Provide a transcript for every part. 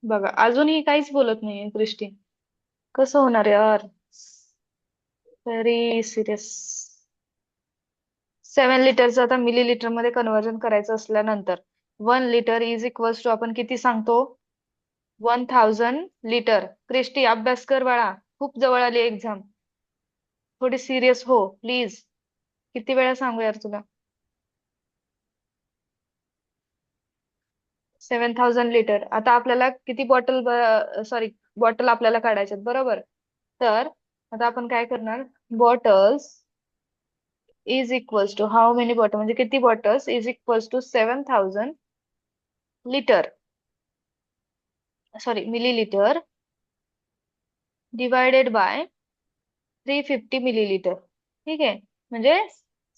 बघा अजूनही काहीच बोलत नाहीये क्रिस्टी. कसं होणार यार. Very serious. 7 लिटरचं आता मिली मध्ये कन्व्हर्जन करायचं असल्यानंतर 1 लिटर इज इक्वल्स टू आपण किती सांगतो? 1000 लिटर. क्रिस्टी अभ्यास कर बाळा. खूप जवळ आली एक्झाम. थोडी सिरियस हो प्लीज. किती वेळा सांगू यार तुला. 7000 लिटर. आता आपल्याला किती बॉटल, सॉरी, बॉटल आपल्याला काढायच्यात बरोबर. तर आता आपण काय करणार? Bottles is equals to how many bottle, म्हणजे किती bottles is equals to 7000 litre, sorry millilitre, divided by 350 millilitre. ठीक आहे. म्हणजे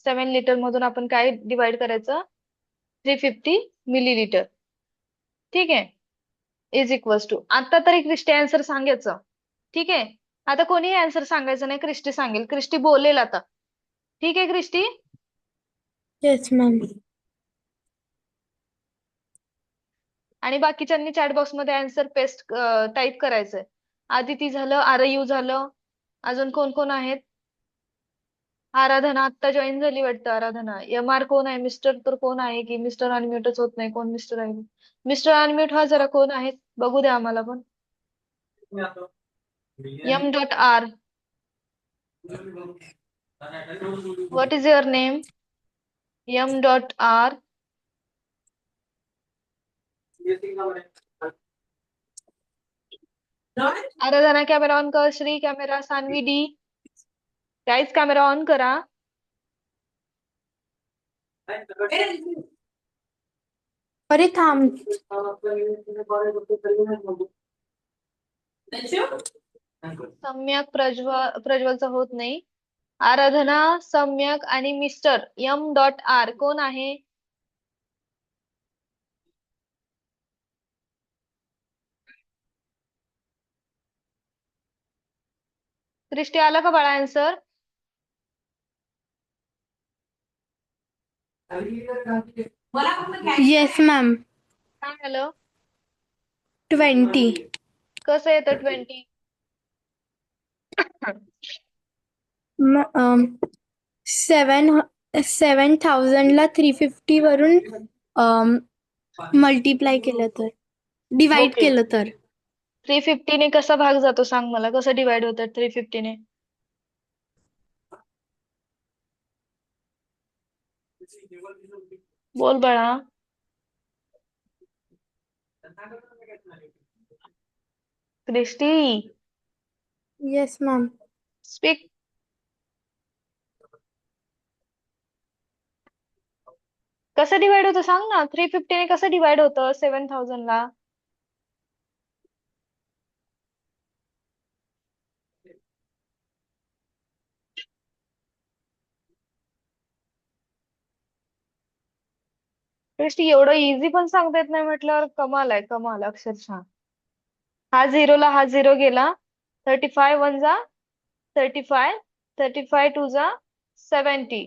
7 लिटर मधून आपण काय डिवाइड करायचं? 350 मिलीलिटर. ठीक आहे. इज इक्वल्स टू, आता तरी क्रिस्टी आन्सर सांगायचं. ठीक आहे. आता कोणीही आन्सर सांगायचं नाही, क्रिस्टी सांगेल. क्रिस्टी बोलेल आता. ठीक आहे क्रिस्टी. Yes ma'am. आणि बाकीच्यांनी चॅट बॉक्स मध्ये आन्सर पेस्ट टाईप करायचंय. आदिती झालं, आरयू झालं. अजून कोण कोण आहेत? आराधना आत्ता जॉईन झाली वाटतं. आराधना. MR कोण आहे? मिस्टर तर कोण आहे की मिस्टर अनम्यूटच होत नाही? कोण मिस्टर आहे? मिस्टर अनम्यूट हा जरा कोण आहेत बघू द्या आम्हाला पण. M.R. What is your name? M.R. Aradhana camera on कर. Shri camera. Saanvi D. Guys camera on करा. अरे थांब. सम्यक प्रज्वलचा होत नाही. आराधना, सम्यक आणि मिस्टर M.R कोण आहे? क्रिस्टी आला का बाळा आन्सर? Yes ma'am. काय आलं? 20. कसं येतं 20? 7,000ला 350 वरून मल्टिप्लाय केलं तर, डिवाइड ओके. केलं तर. 350 ने कसा भाग जातो सांग मला. कसं डिवाइड होतात 350 ने? बोल बाळा. Christy yes ma'am. स्पीक. कसं डिवाइड होतं सांग ना. 350 ने कसं डिवाइड होतं 7000ला? क्रिस्टी एवढं इझी पण सांगता येत नाही म्हटल्यावर कमाल आहे, कमाल अक्षरशः. हा झिरोला हा झिरो गेला. 35 वन जा 35, 35 टू जा 70,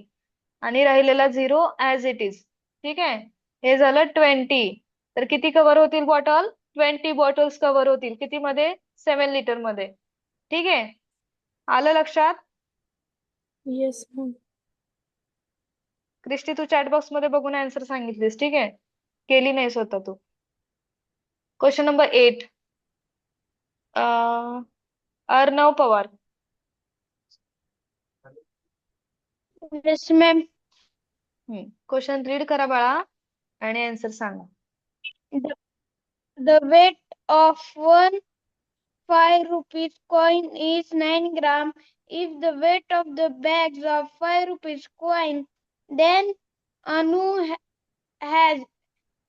आणि राहिलेला झिरो ऍज इट इज. ठीक आहे. हे झालं 20. तर किती कव्हर होतील बॉटल? 20 बॉटल्स कव्हर होतील. किती मध्ये? 7 लिटर मध्ये. ठीक आहे. आलं लक्षात? Yes ma'am. क्रिस्टी तू चॅट बॉक्स मध्ये बघून आन्सर सांगितलीस. ठीक आहे. केली नाही स्वतः तू. Question number 8. Arnav Pawar. Yes ma'am. Question read करा बाळा आणि आन्सर सांगा. The weight of one 5 rupees coin is 9 gram. If the weight of the bags of 5 rupees coin, then Anu has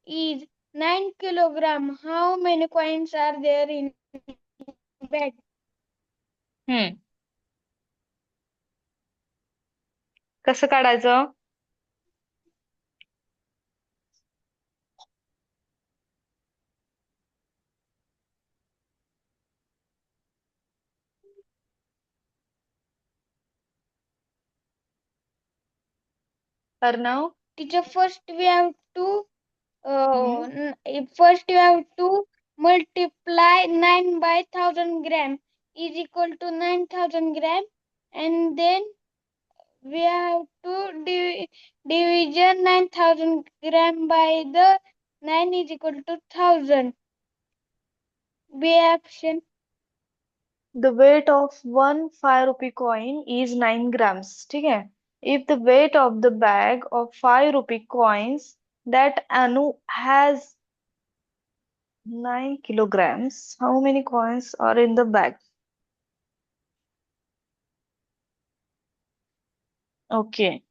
is 9 kilogram. How many coins are there in bag? हम्म कसं काढायचं? Arnav? Teacher, first we have to Hmm. multiply 9 by 1000 gram is equal to 9000 gram, and then we have to division 9000 gram by the 9 is equal to 1000. B option. The weight of one 5 rupee coin is 9 grams. ठीक है? If the weight of the bag of 5 rupee coins that Anu has 9 kilograms, how many coins are in the bag? Okay.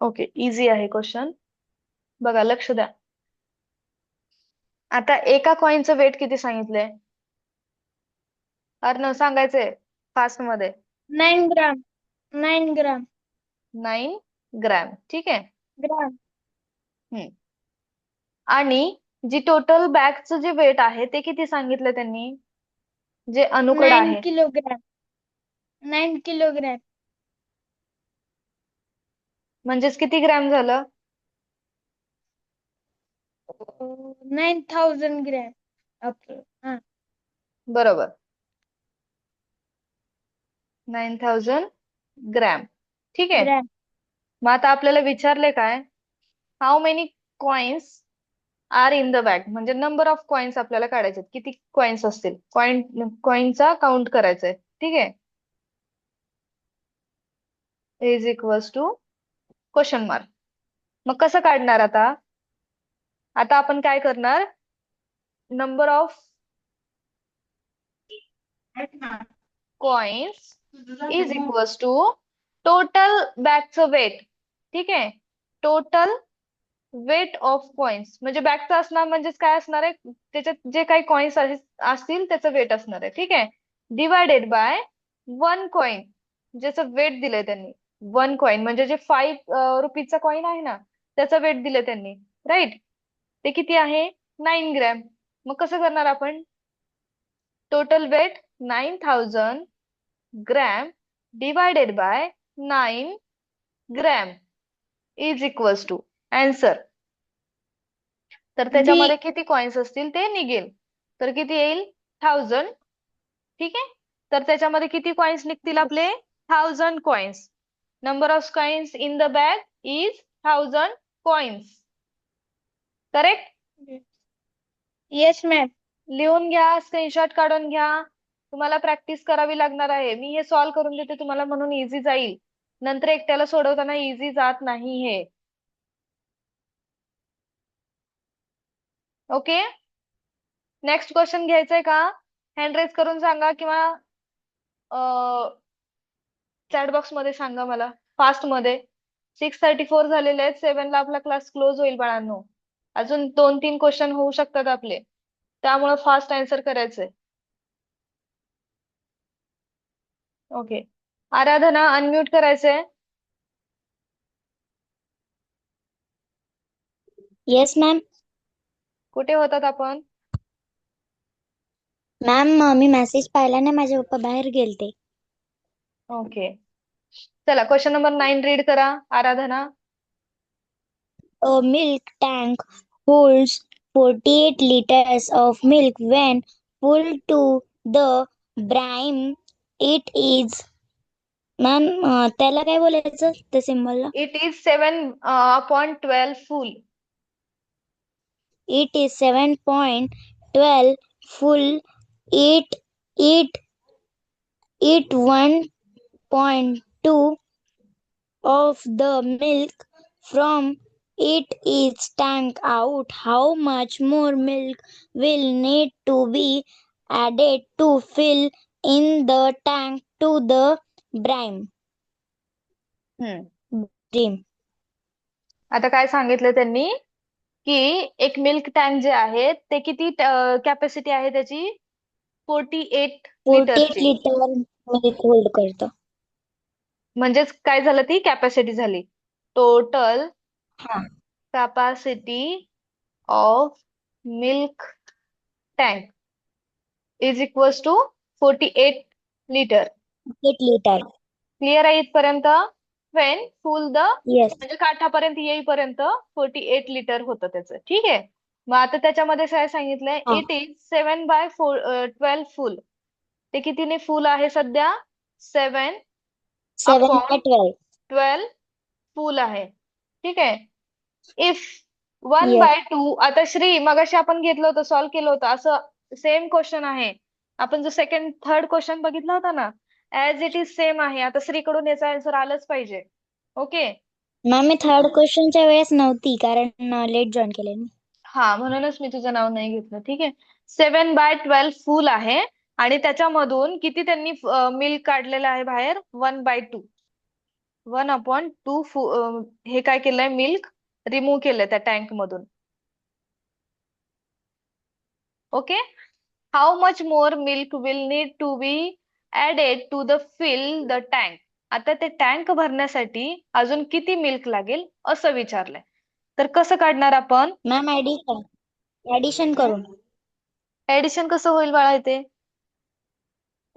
Okay, easy आहे question. बघा, लक्ष द्या. आता एका कॉइनचं weight किती सांगितलंय? अर्णव, सांगायचंय फास्ट मध्ये. 9 gram. 9 gram. 9 ग्रॅम. ठीक आहे. Gram. हम्म. आणि जी टोटल बॅगचं जे वेट आहे ते किती सांगितलं त्यांनी, जे अनुकड 9 आहे? kilogram. 9 kilogram. म्हणजेच किती ग्रॅम झालं? 9000 gram. हा. बरोबर, 9000 ग्रॅम. ठीक आहे. Gram. मग आता आपल्याला विचारले काय, how many coins are in the bag, म्हणजे नंबर ऑफ कॉइन्स आपल्याला काढायचे, किती कॉइन्स असतील, कॉइनचा काउंट करायचंय. ठीक आहे. Is equals to question mark. मग कसं काढणार आता? आता आपण काय करणार, number of coins is equals to total बॅगचं वेट. ठीक आहे. टोटल वेट ऑफ कॉइन्स म्हणजे बॅगचं असणार, म्हणजेच काय असणार आहे, त्याच्यात जे काही कॉइन्स असतील त्याचं वेट असणार आहे. ठीक आहे. डिवायडेड बाय वन कॉइन, ज्याचं वेट दिलंय त्यांनी. वन कॉइन म्हणजे जे 5 रुपीजचा कॉइन आहे ना, त्याचं वेट दिलंय त्यांनी. राईट. ते किती आहे? 9 ग्रॅम. मग कसं करणार आपण? Total weight 9000 gram divided by 9 gram is equals to answer. तर B. त्याच्यामध्ये किती कॉइन्स असतील ते निघेल. तर किती येईल? 1000. ठीक आहे. तर त्याच्यामध्ये किती कॉइन्स निघतील आपले? 1000 coins. Number of coins in the bag is 1000 coins. Correct? Yes, ma'am. लिहून घ्या, स्क्रीनशॉट काढून घ्या. तुम्हाला प्रॅक्टिस करावी लागणार आहे. मी हे सॉल्व्ह करून देते तुम्हाला म्हणून इझी जाईल. नंतर एकट्याला सोडवताना इझी जात नाही हे. ओके. नेक्स्ट क्वेश्चन घ्यायचंय का? हँड रेज करून सांगा किंवा चॅट बॉक्स मध्ये सांगा मला फास्ट मध्ये. 6:34 झालेले आहेत. 7 ला आपला क्लास क्लोज होईल बाळांनो. अजून 2-3 क्वेश्चन होऊ शकतात आपले, त्यामुळे फास्ट आन्सर करायचंय. ओके. आराधना, अनम्यूट करायचंय. Yes ma'am. कुठे होतात आपण? मॅम मी मेसेज पाहिला नाही, माझे पप्पा बाहेर गेलते. ओके. चला, क्वेश्चन नंबर 9 रीड करा आराधना. A milk tank holds 48 liters of milk when full to the brim. It is ma'am त्याला काय बोलायचं त्या सिम्बॉलला? It is 7/12 full. It is 7.12 full. It it it 1.2 of the milk from it is tanked out. How much more milk will need to be added to fill in the tank to the brim? आता काय सांगितलं त्यांनी, की एक milk tank जे आहे ते किती कॅपॅसिटी आहे त्याची? 48 48 लिटरची. लिटर मिल्क होल्ड करतं. म्हणजेच काय झालं, ती कॅपॅसिटी झाली. टोटल हा. Capacity of milk tank is equals to 48 litre. 8 liter. Clear आहे इथपर्यंत? When full the Yes. म्हणजे काठापर्यंत येईपर्यंत 48 लिटर होतं त्याचं. ठीक आहे. मग आता त्याच्यामध्ये काय सांगितलंय? हा. इट इज 7/12 फुल. ते कितीने फुल आहे सध्या? 7 7 by अपॉन 12. 12 फुल आहे. ठीक आहे. If 1 Yes. बाय 2, आता श्री मगाशी आपण घेतलं होतं, सॉल्व्ह केलं होतं, असं सेम क्वेश्चन आहे. आपण जो सेकंड थर्ड क्वेश्चन बघितला होता ना, ऍज इट इज सेम आहे. आता श्रीकडून याचा आन्सर आलंच पाहिजे. ओके. मॅम मी थर्ड क्वेश्चनच्या वेळेस नव्हती कारण लेट जॉईन केले मी. हा, म्हणूनच मी तुझं नाव नाही घेतलं. ठीक आहे. 7/12 फुल आहे आणि त्याच्यामधून किती त्यांनी मिल्क काढलेलं आहे बाहेर? 1/2. 1/2 हे काय केलंय? मिल्क रिमूव्ह केलंय त्या टँक मधून. Okay. How much more milk will need to be added to the fill the tank. आता ते टँक भरण्यासाठी अजून किती मिल्क लागेल असं विचारलंय. तर कसं काढणार आपण? मॅम ऍडिशन करून. ऍडिशन कसं होईल बाळा इथे?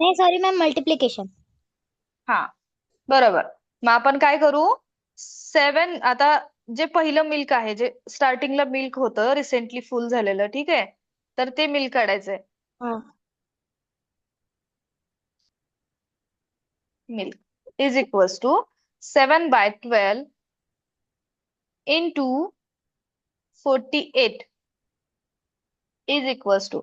नाही सॉरी मॅम, मल्टिप्लिकेशन. हा, बरोबर. मग आपण काय करू? 7, आता जे पहिलं मिल्क आहे, जे स्टार्टिंगला मिल्क होतं रिसेंटली फुल झालेलं, ठीक आहे, तर ते मिल्क काढायचंय. हा. Milk is equals to 7/12 into 48 is equals to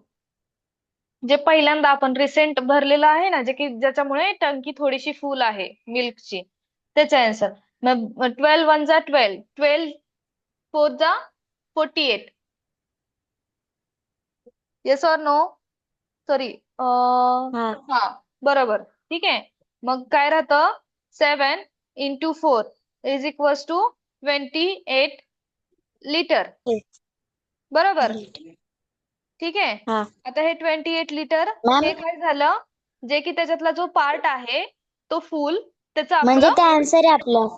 जे पहिल्यांदा आपण रिसेंट भरलेलं आहे ना, जे की ज्याच्यामुळे टंकी थोडीशी फुल आहे मिल्कची, त्याचा आन्सर. मग 12 1 जा 12, 12 4 जा 48. Yes or no? सॉरी. हा. हा, बरोबर. ठीक आहे. मग काय राहतं? 7 into 4 is equals to 28 litre. Yes. बरोबर. ठीक आहे. हा. आता हे 28 लिटर मॅम हे काय झालं? जे की त्याच्यातला जो पार्ट आहे तो फुल, त्याचं म्हणजे आपलं ते आन्सर आहे आपलं.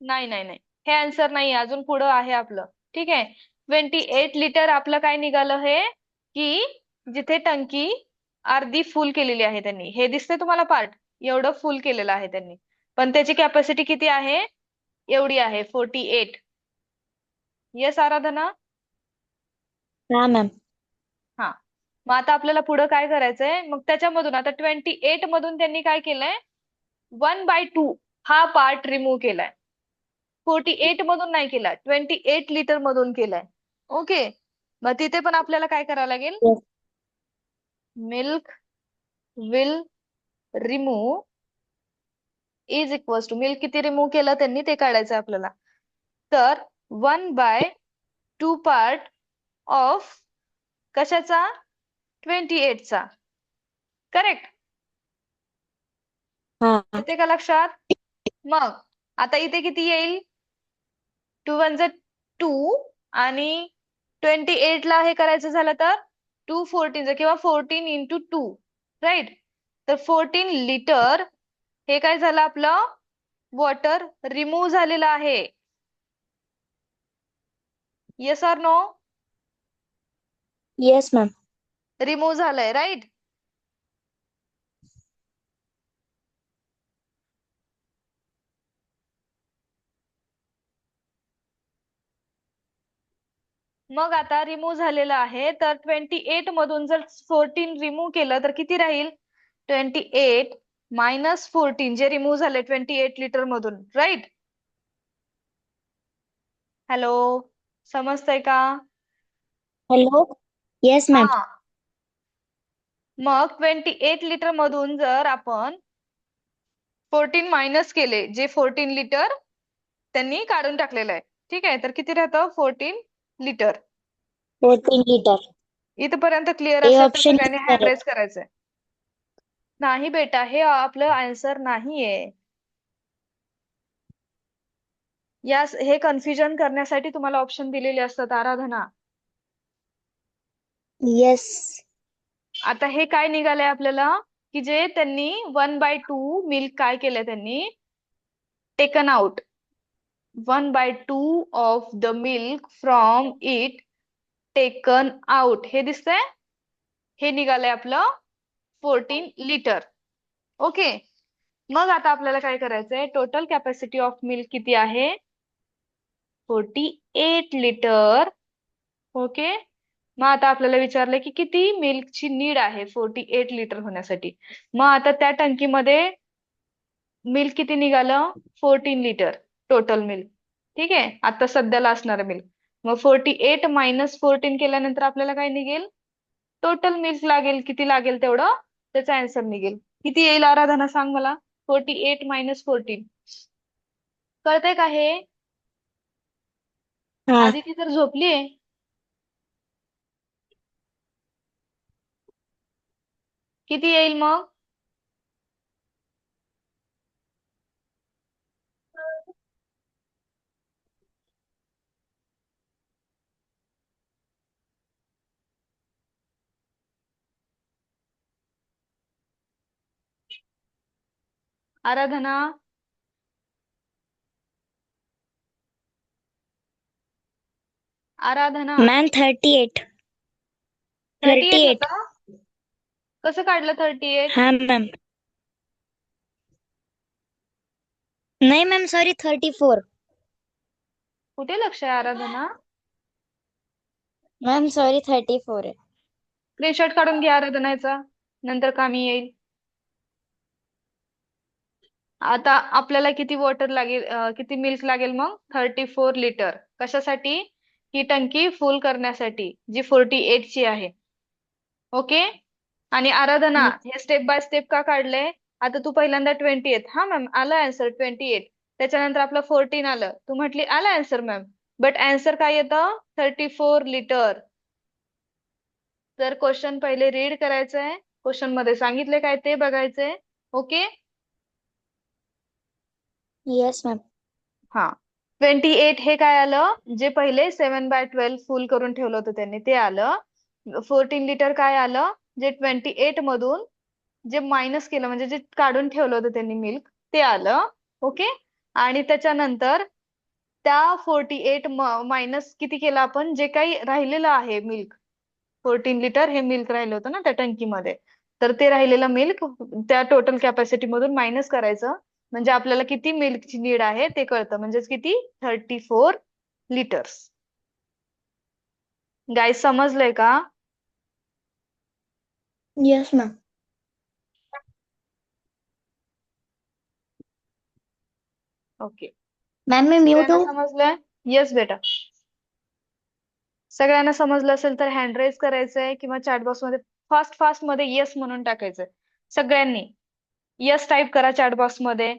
नाही नाही नाही, हे आन्सर नाही, अजून पुढं आहे आपलं. ठीक आहे. 28 लिटर आपलं काय निघालं? हे की जिथे टंकी अर्धी फुल केलेली आहे त्यांनी, हे दिसतंय तुम्हाला पार्ट, एवढं फुल केलेलं आहे त्यांनी, पण त्याची कॅपॅसिटी किती आहे? एवढी आहे, 48. येस आराधना? हा मॅम. हा. मग आता आपल्याला पुढं काय करायचंय? मग त्याच्यामधून आता 28 मधून त्यांनी काय केलंय? 1/2 हा पार्ट रिमूव्ह केलाय. 48 मधून नाही केलाय, 28 लिटर मधून केलाय. ओके. मग तिथे पण आपल्याला काय करावं लागेल? Yes. Milk will remove is equals to milk किती रिमूव्ह केलं त्यांनी ते काढायचं आपल्याला. तर 1/2 पार्ट ऑफ कशाचा? 28 चा. करेक्ट? हा. येते का लक्षात? मग आता इथे किती येईल? 2 1 जा 2 आणि 28 ला हे करायचं झालं तर 2 14 किंवा 14 into 2, राईट? तर 14 लिटर हे काय झालं आपलं? वॉटर रिमूव्ह झालेलं आहे. Yes or no? Yes ma'am. Remove झालंय, राईट? मग आता रिमूव्ह झालेलं आहे, तर 28 मधून जर 14 रिमूव्ह केलं तर किती राहील? 28 मायनस 14 जे रिमूव्ह झाले 28 लिटर मधून, राईट? हॅलो, समजतंय का? हॅलो. Yes ma'am. हा. मग 28 लिटर मधून जर आपण 14 मायनस केले, जे 14 लिटर त्यांनी काढून टाकलेलं आहे, ठीक आहे, तर किती राहतं? 14 लिटर. 14 लिटर. इथपर्यंत क्लिअर ए असेल तर ऑप्शन सगळ्यांनी हँड रेज करायचंय. नाही बेटा, हे आपलं आन्सर नाहीये. हे कन्फ्युजन करण्यासाठी तुम्हाला ऑप्शन दिलेले असतात आराधना. येस. आता हे काय निघालंय आपल्याला? की जे त्यांनी 1/2 मिल्क काय केलंय त्यांनी? Taken out 1/2 of the milk from it taken out. हे दिसतंय? हे निघालंय आपलं 14 लिटर. ओके, मग आता आपल्याला काय करायचंय, टोटल कॅपॅसिटी ऑफ मिल्क किती आहे, 48 लिटर. ओके, मग आता आपल्याला विचारलंय की किती मिल्कची नीड आहे 48 लिटर होण्यासाठी. मग आता त्या टंकीमध्ये मिल्क किती निघालं, 14 लिटर टोटल मिल्क. ठीक आहे, आता सध्याला असणारं मिल्क. मग 48 मायनस 14 केल्यानंतर आपल्याला काय निघेल, टोटल मिल्क लागेल, किती लागेल तेवढं त्याचा आन्सर निघेल. किती येईल आराधना सांग मला, 48 मायनस 14. कळतंय का हे? हा. आदिती तर झोपलीये. किती येईल मग, आराधना? आराधना, मॅम 38. 38 38. होतं. कसं काढलं 38? हा मॅम. नाही मॅम, सॉरी, 34. कुठे लक्ष आहे आराधना? मॅम सॉरी, 34 आहे. स्क्रीनशॉट काढून घ्या आराधनाचा, नंतर कामी येईल. आता आपल्याला किती वॉटर लागेल, किती मिल्क लागेल मग, 34 लिटर. कशासाठी, ही टंकी फुल करण्यासाठी जी 48 ची आहे. ओके, आणि आराधना हे स्टेप बाय स्टेप का काढलंय, आता तू पहिल्यांदा 28, हा मॅम आलं आन्सर 28, त्याच्यानंतर आपलं 14 आलं, तू म्हटली आलं आन्सर मॅम, बट आन्सर काय येतं, 34 लिटर. तर क्वेश्चन पहिले रीड करायचंय, क्वेश्चन मध्ये सांगितले काय ते बघायचंय. Okay, yes ma'am. हा, 28 हे काय आलं, जे पहिले 7/12 फुल करून ठेवलं होतं त्यांनी ते आलं. 14 लिटर काय आलं, जे 28 मधून जे मायनस केलं, म्हणजे जे काढून ठेवलं होतं त्यांनी मिल्क ते आलं. ओके, आणि त्याच्यानंतर त्या 48 मायनस किती केलं आपण, जे काही राहिलेलं आहे मिल्क, 14 लिटर हे मिल्क राहिलं होतं ना त्या टंकीमध्ये, तर ते राहिलेलं मिल्क त्या टोटल कॅपॅसिटी मधून मायनस करायचं, म्हणजे आपल्याला किती मिल्कची नीड आहे ते कळतं, म्हणजेच किती, 34 लिटर्स. गाईज समजलंय का? Yes ma'am. ओके, मॅम मी म्यूट सगळ्यांना हूँ. समजलंय? येस बेटा, सगळ्यांना समजलं असेल तर हँड रेज करायचंय किंवा चॅट बॉक्स मध्ये फास्ट फास्ट मध्ये येस म्हणून टाकायचंय. सगळ्यांनी येस टाईप करा चॅट बॉक्स मध्ये.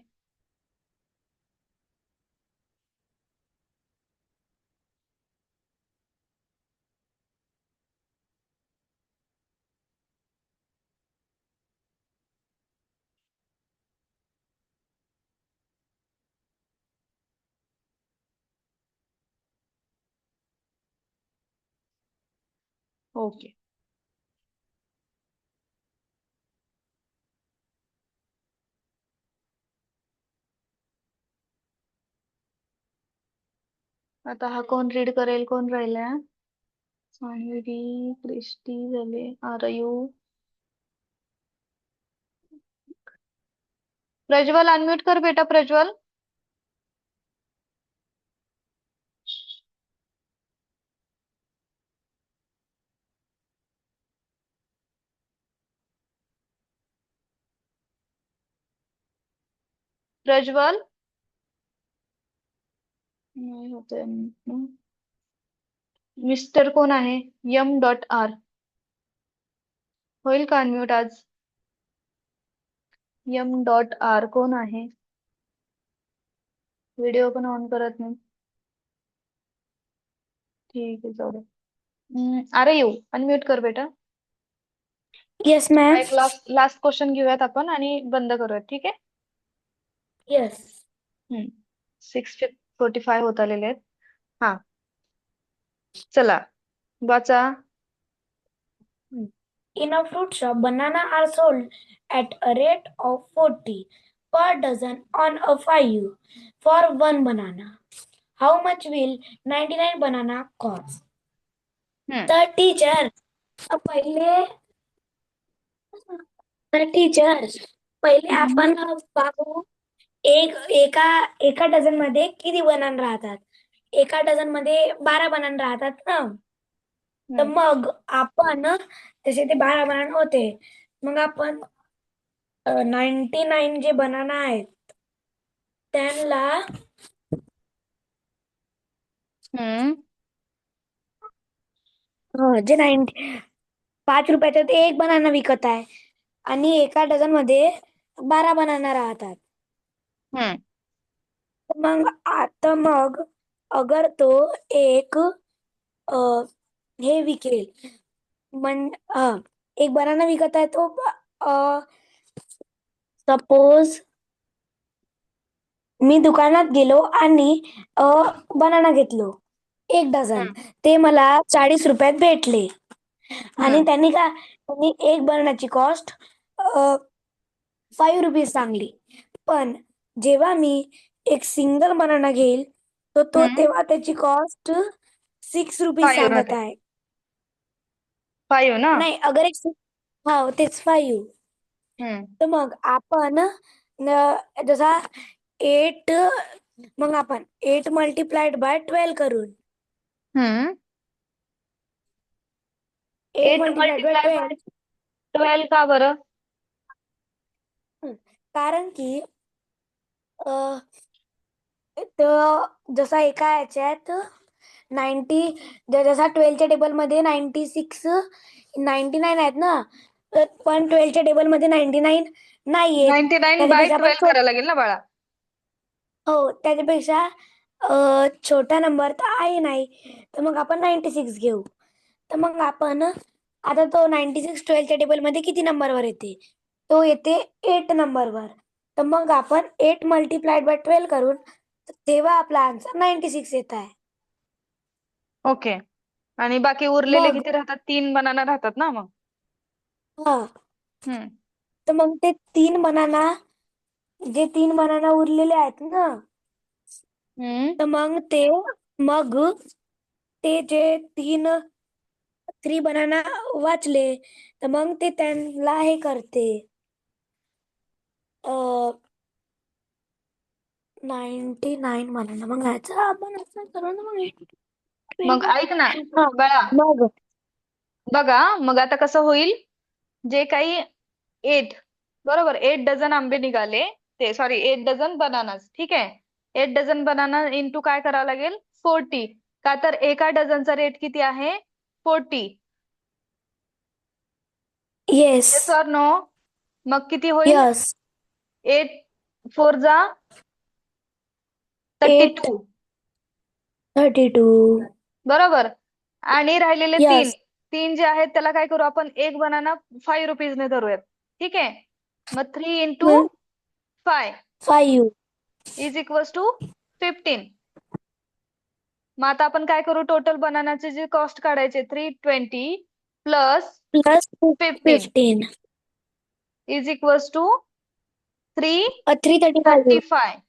ओके, आता हा कोण रीड करेल, कोण राहिलाय, सान्वी, क्रिस्टी झाले, आरयू, प्रज्वल अनम्यूट कर बेटा, प्रज्वल. प्रज्वल नाही होते. मिस्टर कोण आहे, M.R, होईल का अनम्यूट आज? M.R कोण आहे, व्हिडिओ पण ऑन करत नाही. ठीक आहे, जाऊ दे. अरे येऊ अनम्यूट कर बेटा. येस हा मॅम. एक लास्ट लास्ट क्वेश्चन घेऊयात आपण आणि बंद करूयात, ठीक आहे. येस. 6:45 होत आलेले आहेत. हा, चला वाचा. In a fruit shop, banana are sold at a rate of 40 per dozen on a 5 for one banana. How much will 99 banana cost? हम्म, तर टीचर पहिले तर टीचर पहिले आपण पाहू एका एका डझन मध्ये किती बनाना राहतात. एका डझन मध्ये 12 बनाना राहतात ना. तर हम्म. मग आपण तसे ते 12 बनाना होते. मग आपण 99 जे बनाना आहेत त्यांना हम्म. जे 5 रुपयाचा ते एक बनाना विकत आहे आणि एका डझन मध्ये 12 बनाना राहतात. हम्म. मग अगर तो एक अ, हे विकेल एक बनाना विकत आहे तो सपोज मी दुकानात गेलो आणि बनाना घेतलो 1 डझन. ते मला 40 रुपयात भेटले आणि हम्म. त्यांनी एक बनानाची कॉस्ट 5 रुपीज सांगली. पण जेव्हा मी एक सिंगल बनाना घेईल तेव्हा त्याची कॉस्ट 6 रुपीज 5 सांगत राहते. आहे. 5 ना. नाही अगर तेच 5. हम्म. तर मग आपण जसा 8 मग आपण 8 मल्टिप्लाइड बाय 12 करून हम्म. 8 8 मल्टिप्लाइड बाय मल्टिप्लाय बाय 12 का बरं? कारण की अ, जसा एका ह्याच्यात 90 जसा 12च्या टेबलमध्ये 99 आहेत ना. पण 12च्या टेबलमध्ये 99 नाही आहेत. 99 बाय त्याच्यापेक्षा आपण 12 करायला लागेल ना बाळा. त्याच्यापेक्षा छोटा नंबर तर आहे नाही. तर मग आपण 96 घेऊ. तर मग आपण आता तो 96 12च्या टेबलमध्ये किती नंबरवर येते? तो येते 8 नंबरवर. तर मग आपण 8 मल्टिप्लाइड बाय 12 करून तेव्हा आपला आन्सर 96 येत आहे. ओके. आणि बाकी उरलेले मग किती राहतात? 3 बनाना राहतात ना मग. हा हम्म. तर मग ते 3 बनाना उरलेले आहेत ना. हम्म. तर मग ते जे 3 बनाना वाचले तर मग ते त्यांना हे करते 99 बनाना. मग ह्याचा आपण असं करू ना मग ऐक ना हा, बाळा, मग बघा मग आता कसं होईल. जे काही 8 बरोबर 8 डझन आंबे निघाले, ते सॉरी 8 डझन बनानास, ठीक आहे. 8 डझन बनाना इंटू काय करावं लागेल? 40. का तर एका डझनचा रेट किती आहे? 40. Yes yes or no? मग किती होईल? यस 8 4 जा 8 32 32 बरोबर. आणि राहिलेले 3 यस 3 जे आहेत त्याला काय करू आपण? एक बनाना 5 रुपीजने धरूयात, ठीक आहे. मग 3 इंटू 5 5 इज इक्वल्स टू 15. मग आता आपण काय करू? टोटल बनानाचे जे कॉस्ट काढायचे 320 plus plus 15 15 is equals to 335 335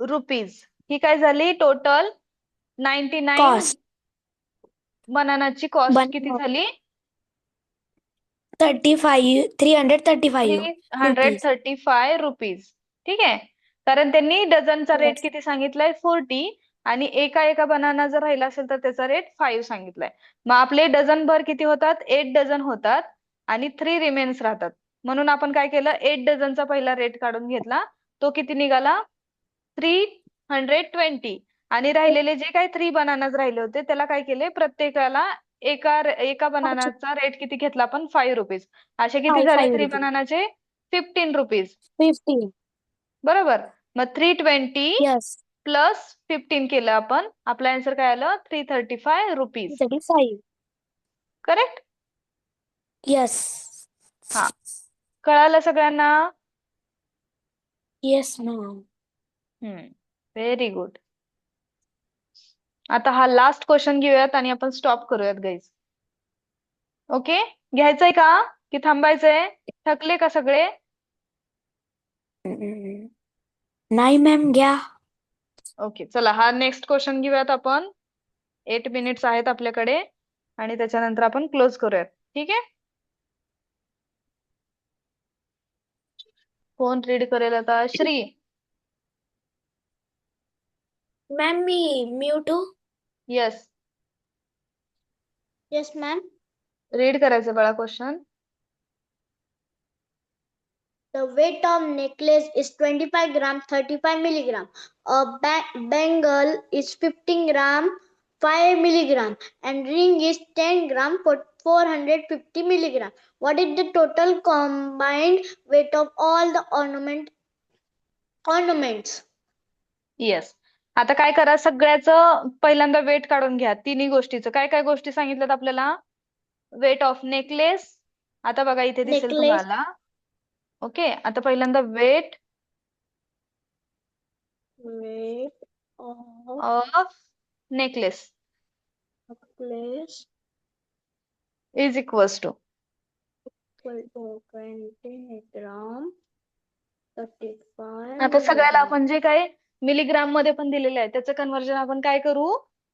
rupees. ही काय झाली? टोटल 99 कॉस्ट बनानाची कॉस्ट किती बनवा झाली? 335 रुपीज 335 रुपीज, ठीक आहे. कारण त्यांनी डझनचा रेट यस किती सांगितलाय? 40. आणि एका एका बनाना जर राहिला असेल तर त्याचा रेट 5 सांगितलाय. मग आपले डझन भर किती होतात? 8 डझन होतात आणि 3 रिमेन्स राहतात. म्हणून आपण काय केलं? 8 डझनचा पहिला रेट काढून घेतला. तो किती निघाला? 320. आणि राहिलेले जे काही 3 बनानाज राहिले होते त्याला काय केले? प्रत्येकाला एका बनानाचा रेट किती घेतला आपण? 5 रुपीज. असे किती झाले 5 3 रुपीज बनानाचे? 15 रुपीज. 15 बरोबर. मग 320 यस प्लस 15 केलं आपण. आपला आन्सर काय आलं? 335 रुपीज. 35 करेक्ट? यस हा. कळालं सगळ्यांना? Yes ma'am very good. आता हा लास्ट क्वेश्चन घेऊयात आणि आपण स्टॉप करूयात गाईज. ओके, घ्यायचंय का की थांबायचंय? थकले का सगळे? नाही मॅम घ्या. ओके चला, हा नेक्स्ट क्वेश्चन घेऊयात आपण. 8 मिनिट्स आहेत आपल्याकडे आणि त्याच्यानंतर आपण क्लोज करूयात, ठीक आहे. कोण रीड करेल आता? श्री. मॅम मी म्यूट हो. Yes, Yes, ma'am. रीड करायचं बाळा question. The weight of necklace is 25 gram, 35 milligram. A bangle is 15 gram, 5 milligram, and ring is 10 gram for 450 milligram. What is the total combined weight of all the ornaments? Yes. आता काय करा, सगळ्याचं पहिल्यांदा weight काढून घ्या. तिन्ही गोष्टीचं काय काय गोष्टी सांगितल्यात आपल्याला? वेट ऑफ नेकलेस, आता बघा इथे दिसेल Necklace. तुम्हाला. ओके, आता पहिल्यांदा weight Weight of of necklace necklace is equals to. equal to 20 gram, 35 आता सगळ्याला milligram. आपण जे काय मिलीग्राम मध्ये पण दिलेलं आहे त्याचं कन्वर्जन आपण काय करू?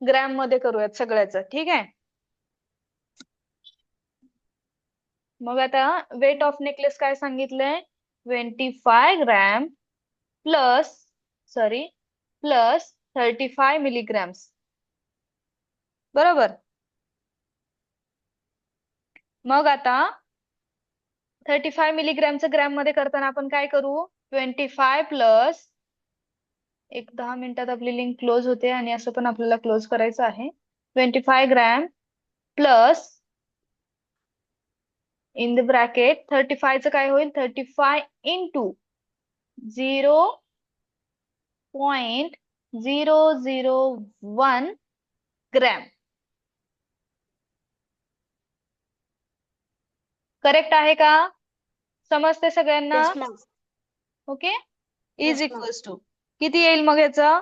ग्रॅम मध्ये करूयात सगळ्याचं. ठीक आहे. मग आता वेट ऑफ नेकलेस काय सांगितलंय? 25 ग्रॅम प्लस 35 मिलीग्रॅम्स. बरोबर. मग आता 35 मिलीग्रॅमचं ग्रॅम मध्ये करताना आपण काय करू? 25 प्लस, एक 10 मिनिटात आपली लिंक क्लोज होते आणि असं पण आपल्याला क्लोज करायचं आहे. 25 gram plus in the bracket 35 चं काय होईल? 35 इंटू 0.001 ग्रॅम. करेक्ट आहे का? समजते सगळ्यांना? Yes, ma'am. Okay. Is Yes, ma'am. Equals to किती येईल मग याचं?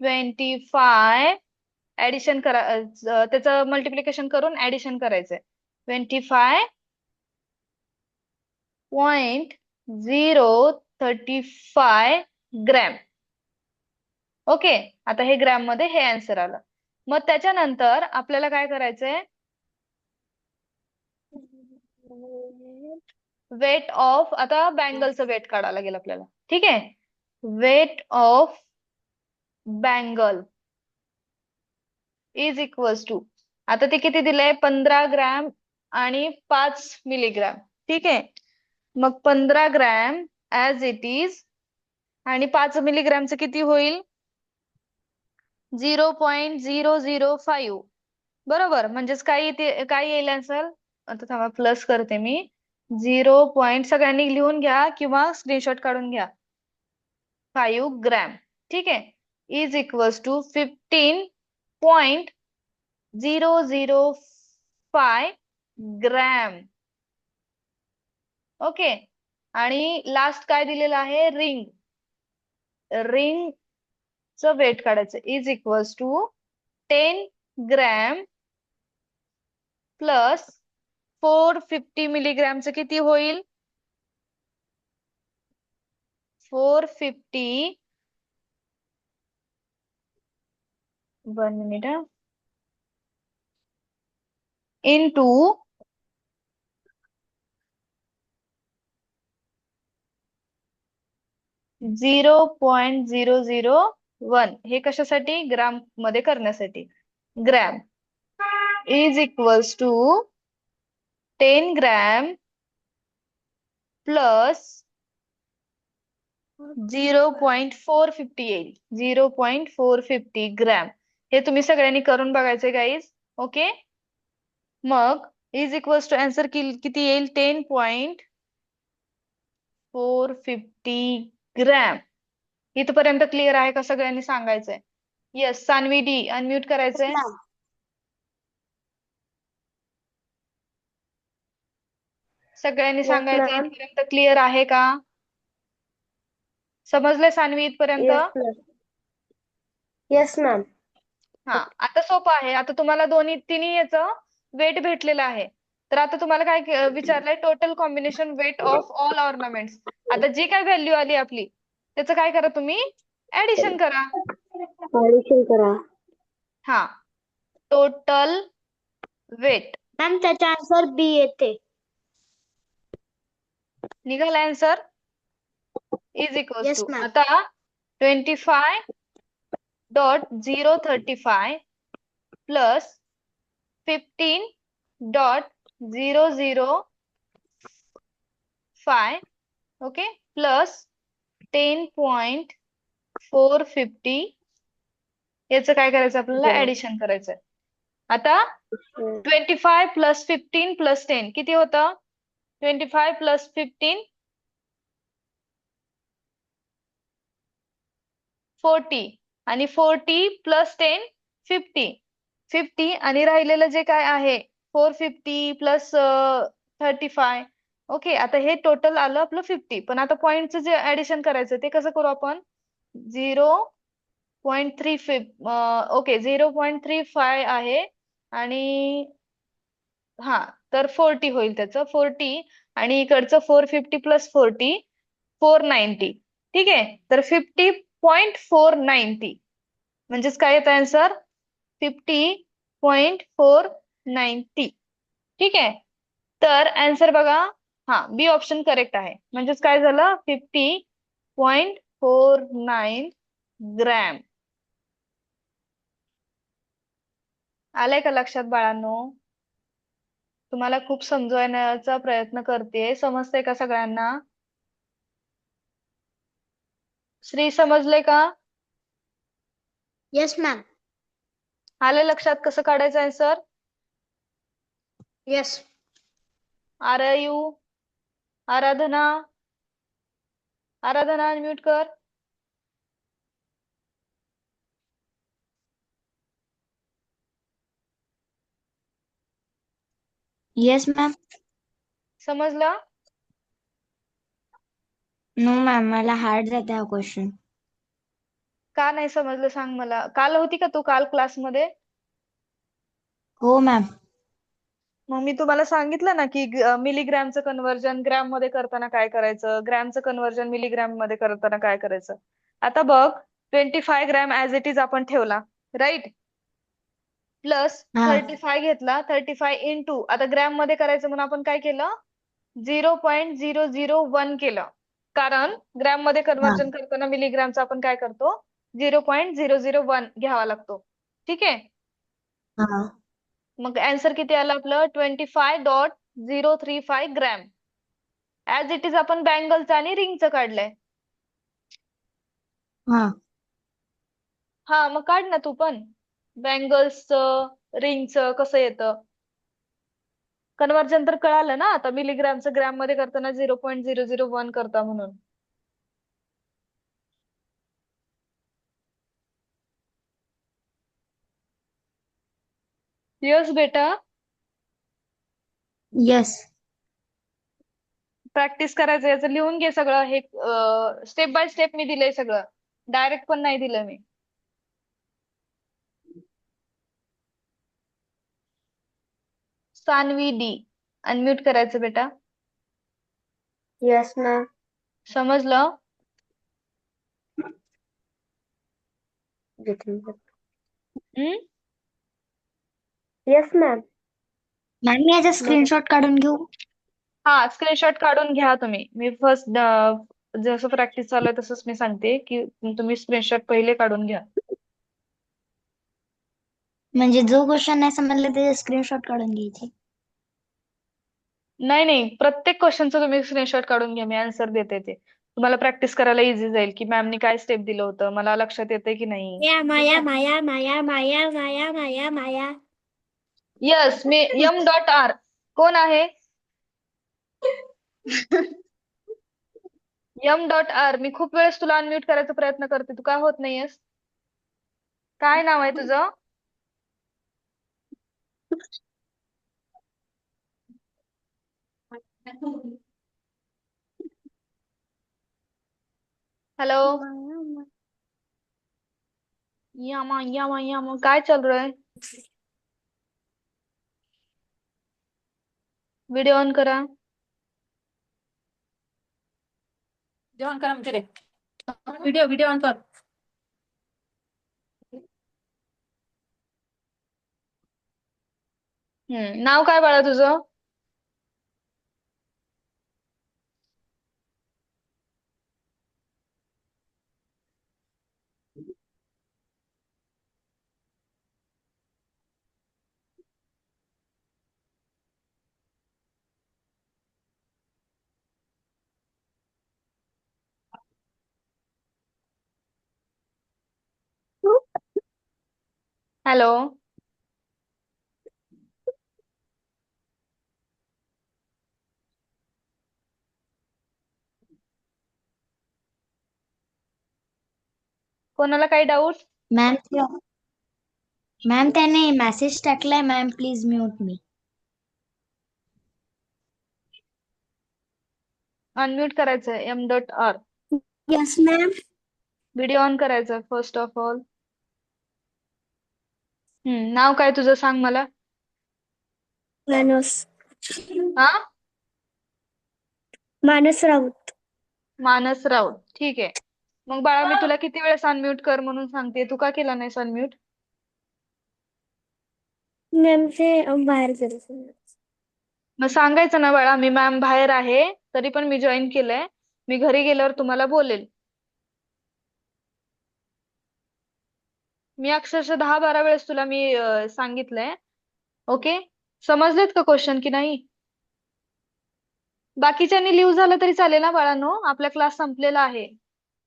25 ऍडिशन करा, त्याचं मल्टिप्लिकेशन करून ऍडिशन करायचंय. 25.035 ग्रॅम. ओके, आता हे ग्रॅम मध्ये हे आन्सर आलं. मग त्याच्यानंतर आपल्याला काय करायचंय? वेट ऑफ, आता बँगलचं वेट काढायला लागेल आपल्याला. ठीक आहे. Weight of bangle is equals to, आता ते किती दिलंय? 15 ग्रॅम आणि 5 मिलीग्रॅम. ठीक आहे. मग 15 ग्रॅम ऍज इट इज आणि 5 मिलीग्रॅमचं किती होईल? 0.005. बरोबर. म्हणजेच काय येईल आन्सर? आता थांबा, प्लस करते मी. 0. सगळ्यांनी लिहून घ्या किंवा स्क्रीनशॉट काढून घ्या. 5 ग्रॅम. ठीक आहे. Is equals to 15.005 gram. Okay. आणि लास्ट काय दिलेलं आहे? रिंग. रिंगचं वेट काढायचं. Is equals to 10 gram plus 450 मिलीग्रॅमचं किती होईल? 450, 1 मिनिट, इंटू 0.001. हे कशासाठी? ग्राम मध्ये करण्यासाठी. Gram is equals to 10 gram plus 0.450 येईल. 0.450 ग्रॅम. हे तुम्ही सगळ्यांनी करून बघायचे गाईज. ओके. मग इज इक्वल्स टू आन्सर किती येईल? 10.450 ग्रॅम. इथपर्यंत क्लिअर आहे का? सगळ्यांनी सांगायचंय. येस, सान्वी डी अनम्यूट करायचंय. Yes, ma'am. सगळ्यांनी Yes, सांगायचं ma'am. इथपर्यंत क्लिअर आहे का? समजलंय सान्वी इथपर्यंत? Yes, ma'am. Yes, ma'am. हा, आता सोपं आहे. आता तुम्हाला तिन्ही याचं वेट भेटलेलं आहे. तर आता तुम्हाला काय विचारलंय? Total combination weight of all ornaments. आता जी काय व्हॅल्यू आली आपली त्याचं काय करा तुम्ही? ऍडिशन करा. Addition करा. हा, टोटल वेट मॅम त्याचा आन्सर बी येते. निघाला answer? Is equals Yes, to ma'am. आता 25.035 प्लस 15.005 ओके प्लस 10.450 याचं काय करायचं आपल्याला हो. ऍडिशन करायचंय. आता 25 प्लस 15 प्लस 10 किती होतं? 25 प्लस 15 40 आणि 40 प्लस 10 50 50 आणि राहिलेलं जे काय आहे 450 प्लस 35 ओके आता हे टोटल आलं आपलं 50 पण आता पॉइंटचं जे ऍडिशन करायचं ते कसं करू आपण 0.35 ओके 0.35 आहे आणि हा तर 40 होईल त्याचं 40 आणि इकडचं 450 प्लस 40 490 ठीक आहे तर 50.490 म्हणजेच काय येतं आन्सर 50.490 ठीक आहे तर आन्सर बघा हा बी ऑप्शन करेक्ट आहे म्हणजेच काय झालं 50.49 ग्रॅम आलंय का लक्षात बाळांनो तुम्हाला खूप समजवण्याचा प्रयत्न करते समजतंय का सगळ्यांना श्री समजले का Yes, ma'am. आलं लक्षात कसं काढायचं आन्सर Yes. आरयू आराधना आराधना अनम्यूट कर Yes, ma'am. समजलं No, ma'am. मला हार्ड जाते हा क्वेश्चन. का नाही समजलं सांग मला काल होती का तू काल क्लासमध्ये हो मॅम. मग मी तुम्हाला सांगितलं ना की मिलीग्रॅमचं कन्व्हर्जन ग्रॅम मध्ये करताना काय करायचं ग्रॅमचं कन्व्हर्जन मिलीग्रॅम मध्ये करताना काय करायचं आता बघ 25 ग्रॅम ऍज इट इज आपण ठेवला राईट प्लस हा 35 घेतला 35 इंटू आता ग्रॅम मध्ये करायचं म्हणून आपण काय केलं 0.001 केलं कारण ग्रॅम मध्ये हा कन्व्हर्जन करताना मिलीग्रॅमचं आपण काय करतो 0.001 घ्यावा लागतो ठीक आहे हा मग आन्सर किती आलं आपलं 25.035 ग्रॅम ऍज इट इज आपण बँगलचं आणि रिंगचं काढलंय हा हा मग काढ ना तू पण बँगल्सचं रिंगचं कसं येतं कन्व्हर्जन तर कळालं ना आता मिलीग्रॅमचं ग्रॅम मध्ये करताना 0.001 करता म्हणून यस बेटा येस. प्रॅक्टिस करायचं याचं लिहून घे सगळं हे स्टेप बाय स्टेप मी दिलंय सगळं डायरेक्ट पण नाही दिलं मी सान्वी डी अनम्यूट करायचं बेटा येस मॅम. समजलं हम्म येस मॅम. मॅम मी याचा स्क्रीनशॉट काढून घेऊ. हा स्क्रीनशॉट काढून घ्या तुम्ही मी फर्स्ट जसं प्रॅक्टिस चालू आहे तसंच मी सांगते की तुम्ही स्क्रीनशॉट पहिले काढून घ्या म्हणजे जो क्वेश्चन नाही समजला त्याचे स्क्रीनशॉट काढून घ्यायची. नाही नाही प्रत्येक क्वेश्चनचं तुम्ही स्क्रीनशॉट काढून घ्या मी आन्सर देते ते तुम्हाला प्रॅक्टिस करायला इझी जाईल की मॅमनी काय स्टेप दिलं होतं मला लक्षात येते की नाही माया माया माया माया माया माया माया माया यस मी M.R कोण आहे M.R मी खूप वेळेस तुला अनम्यूट करायचा प्रयत्न करते तू काय होत नाहीयेस काय नाव आहे तुझं हॅलो यामा यामा यामा काय चल रहा है व्हिडिओ ऑन करा ऑन कर आमचे व्हिडिओ व्हिडिओ ऑन कर नाव काय बाळा तुझं हॅलो. कोणाला काही डाऊट? मॅम मॅम त्याने मेसेज टाकलाय ma'am please mute me. Unmute करायचंय m.r. Yes ma'am. Video on करायचा फर्स्ट ऑफ ऑल. नाव काय तुझं सांग मला. मानस. हा, मानस राऊत. मानस राऊत. ठीक आहे. मग बाळा मी तुला किती वेळेस अनम्यूट कर म्हणून सांगते, तू का केला नाहीस अनम्यूट? मॅम ते बाहेर गेले. मग सांगायचं ना बाळा, मी मॅम बाहेर आहे तरी पण मी जॉईन केलंय, मी घरी गेल्यावर तुम्हाला बोलेल. मी अक्षरशः 10-12 वेळेस तुला मी सांगितलंय. ओके, समजलेत का क्वेश्चन की नाही? बाकीच्यांनी लिव्ह झालं तरी चालेल ना बाळांनो, आपला क्लास संपलेला आहे.